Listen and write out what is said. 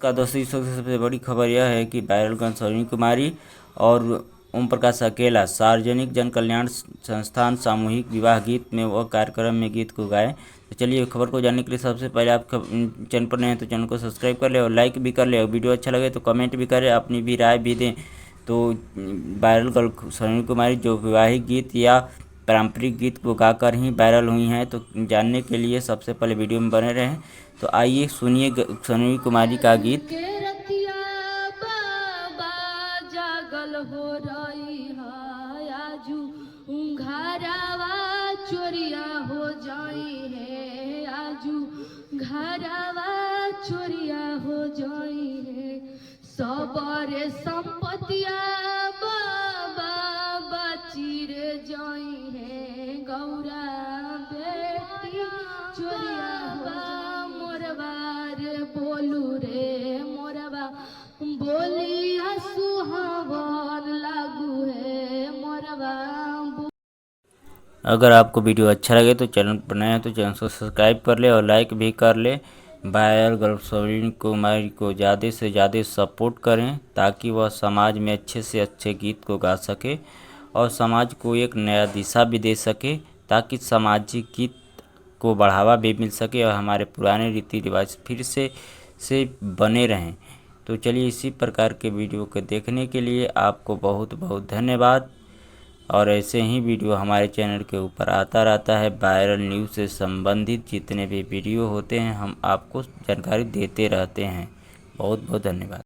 का दोस्तों इस वक्त सबसे बड़ी खबर यह है कि वायरल गायक सरोजिनी कुमारी और ओम प्रकाश अकेला सार्वजनिक जन कल्याण संस्थान सामूहिक विवाह गीत में वह कार्यक्रम में गीत को गाए। तो चलिए खबर को जानने के लिए सबसे पहले आप चैनल पर नए हैं तो चैनल को सब्सक्राइब कर ले और लाइक भी कर ले और वीडियो अच्छा लगे तो कमेंट भी करें, अपनी भी राय भी दें। तो वायरल गर्ल सरोजिनी कुमारी जो विवाहिक गीत या पारंपरिक गीत को गाकर ही वायरल हुई हैं, तो जानने के लिए सबसे पहले वीडियो में बने रहें। तो आइए सुनिए सरोजिनी कुमारी का गीत। जागल हो रही है आजू घरवा चोरिया हो जाई है, आजू घरवा चोरिया हो जाई है। सबरे संपत्तिया बाबा बचिर जाई है, गौरा बेटी चोरिया हो मोरबार बोलू रे मोरबा बोलिया सुहावन लागू है मोरबा। अगर आपको वीडियो अच्छा लगे तो चैनल पर नए हैं तो चैनल को सब्सक्राइब कर ले और लाइक भी कर ले। वायरल गर्ल सरोजिनी कुमारी को ज़्यादा से ज़्यादा सपोर्ट करें ताकि वह समाज में अच्छे से अच्छे गीत को गा सके और समाज को एक नया दिशा भी दे सके, ताकि सामाजिक गीत को बढ़ावा भी मिल सके और हमारे पुराने रीति रिवाज फिर से बने रहें। तो चलिए इसी प्रकार के वीडियो को देखने के लिए आपको बहुत बहुत धन्यवाद। और ऐसे ही वीडियो हमारे चैनल के ऊपर आता रहता है। वायरल न्यूज़ से संबंधित जितने भी वीडियो होते हैं हम आपको जानकारी देते रहते हैं। बहुत बहुत धन्यवाद।